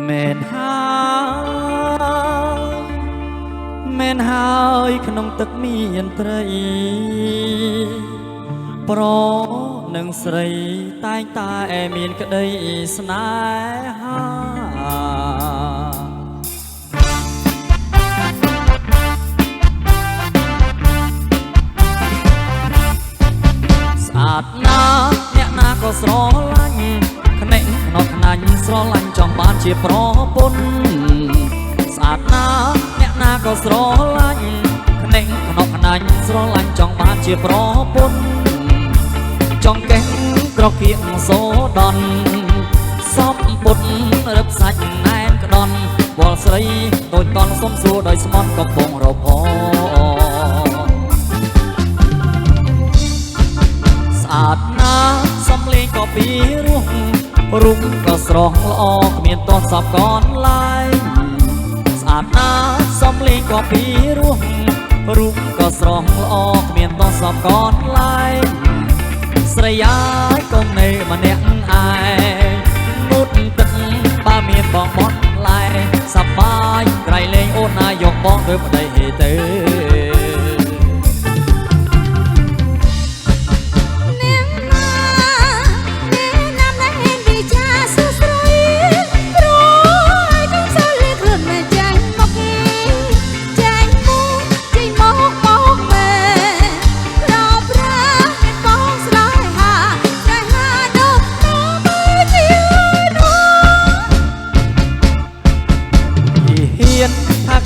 មែនហើយមែនហើយក្នុងទឹកមានត្រីប្រនឹងស្រីតែងតែមានក្តីស្នេហាស្អាតណាស់អ្នកណាក៏ស្រឡាញ់ខ្នេញខ្នោះខ្នាញ់ស្រឡាញ់ចង់បានជាប្រពន្ធស្អាតណាស់អ្នកណាក៏ស្រឡាញ់ខ្នេញខ្នោះខ្នាញ់ស្រឡាញ់ចង់បានជាប្រពន្ធចង់កេះក្រគៀងសូដនសំពុតរឹបសាច់ណែនក្ដន់វល់ស្រីតូចតន់សុំសួរដោយស្មន់កំពុងរពស្អាតណាស់សំលេងក៏ពីរោះរូបក៏ស្រស់ល្អគ្មានទាស់សពកនឡើយស្អាតណាស់សំលេងក៏ពីរោះរូបក៏ស្រស់ល្អគ្មានទាស់សពកនឡើយស្រីអាយកុំនៅម្នាក់ឯងមុតទឹកបើមានបងបត់ឡែសប្បាយក្រៃលែងអូនណាយកបងទៅប្តីទៅ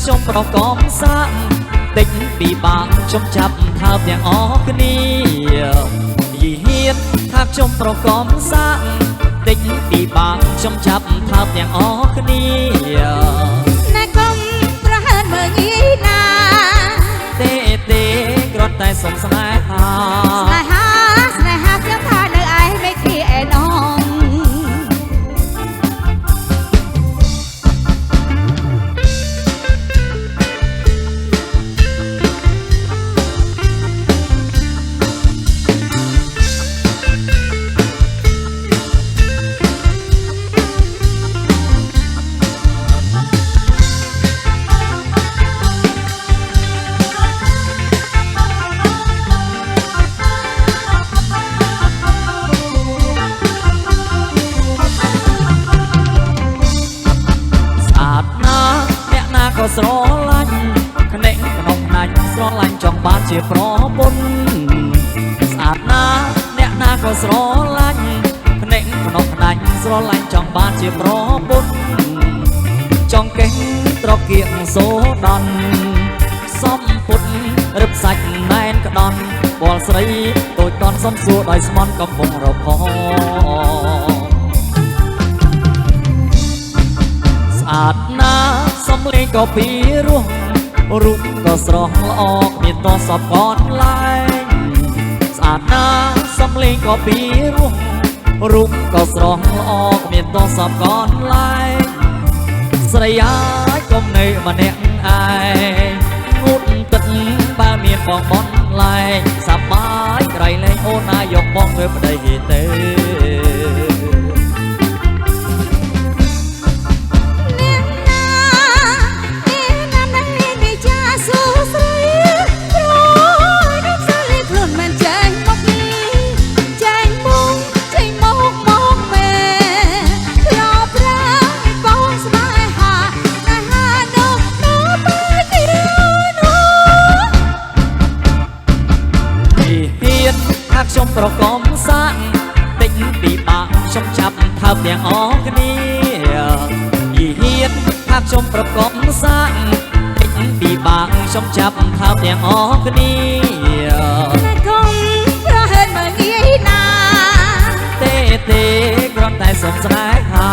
ខ្ញុំប្រកំសាំងតិចពីបាក់ខ្ញុំចាប់ថើបទាំងអស់គ្នាយីហ៊ានថាខ្ញុំប្រកំសាំងតិចពីបាក់ខ្ញុំចាប់ថើបទាំងអស់គ្នាណែកុំប្រហែលមើលងាយណាទេគ្រាន់តែសុំស្នេហាខ្ញុំថានៅឯមេឃីឯណងក៏ស្រឡាញ់ខ្នេញក្នុងណាញ់ស្រឡាញ់ចង់បានជាប្រពន្ធស្អាតណាស់អ្នកណាក៏ស្រឡាញ់ខ្នេញក្នុងណាញ់ស្រឡាញ់ចង់បានជាប្រពន្ធចង់កេះត្រកៀកសូដនសំពុតរឹបសាច់ណែនក្ដន់វល់ស្រីតូចតន់សុំសួរដោយស្មន់កំពុងរពស្អាតណាស់សំលេងក៏ពីរោះរូបក៏ស្រស់ល្អគ្មានទាស់សពកនឡើយស្អាតណាស់សំលេងក៏ពីរោះរូបក៏ស្រស់ល្អគ្មានទាស់សពកនឡើយស្រីអាយកុំនៅម្នាក់ឯងងូតទឹកបើមានបងបន់ឡែងសប្បាយក្រៃលែងអូនណាយកបងទៅប្តីទៅខ្ញុំប្រកំសាំងតិចពីបាក់ខ្ញុំចាប់ថើបទាំងអស់គ្នាយីហ៊ានថាខ្ញុំប្រកំសាំងតិចពីបាក់ខ្ញុំចាប់ថើបទាំងអស់គ្នាកុំប្រហែលមើលងាយណាទេគ្រាន់តែសុំស្នេហា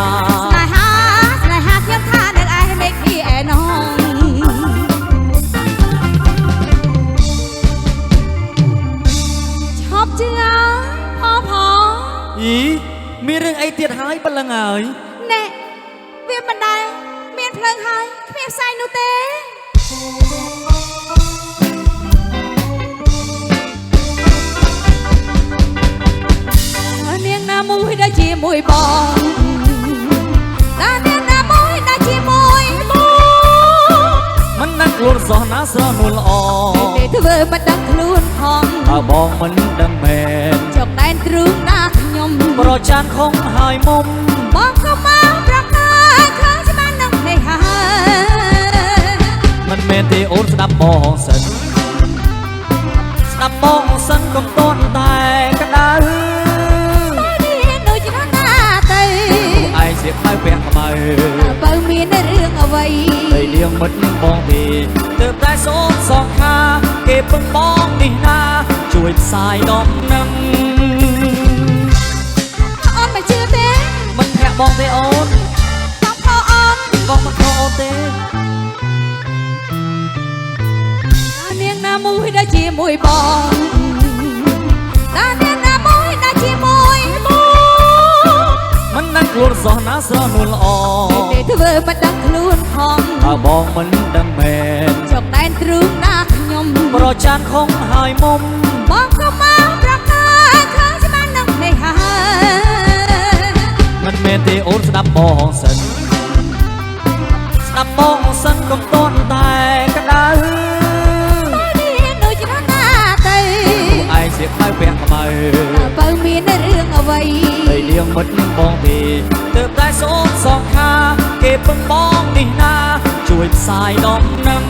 ខ្ញុំថានៅឯមេឃីឯណងជឿផងយីមានរឿងអីទៀតហើយប៉ុណ្្នឹងហើយណែវាមិនដែលមានភ្លើងហើយគ្មានផ្សែងនោះទេនាងណាមួយដែលជាមួយបងតានាងណាមួយ ខ្លួនសោះណាស្រនួលល្អទេធ្វើមិនដឹងខ្លួនផងបើបងមិនដឹងមែនចង់ដែនទ្រូងណាខ្ញុំប្រចានខំហើយមុំបងក៏មកប្រកាសឃើញច្បាស់នឹងភ្នែកហើយមិនមែនទេអូនស្ដាប់បងសិនស្ដាប់បងសិនកុំតន់តែក្តៅបើនេះដូចណាទៅឯងស្លៀកខ្មៅពាក់ខ្មៅបើមានរឿងអ្វីតែលៀងមិនបងទេទើបតែសូមសងខាគេពឹងបងនេះណាជួយផ្សាយដំណឹងអូនមិនជឿទេមិនធាក់បងទេអូនបងខកអូនបងមិនខកអូនទេនាងណាមួយដែលជាមួយបងតានាងណាមួយដែលជាមួយបងមិនដឹងខ្លួនសោះណាស្រនួលល្អទេធ្វើមិនដឹងខ្លួនផងបើបងមិនដឹងមែនចង់ដែនទ្រូងណាខ្ញុំប្រចានខំហើយមុំបងក៏មកប្រកាសឃើញច្បាស់នឹងភ្នែកហើយមិនមែនទេអូនស្ដាប់បងសិនស្ដាប់បងសិនកុំតន់តែក្តៅបើនេះដូចណាទៅឯងស្លៀកខ្មៅពាក់ខ្មៅបើមានរឿងអ្វីតែលៀងមិនបងទេទើបតែសូមសងខាគេពឹងបងនេះណាជួយផ្សាយដំណឹង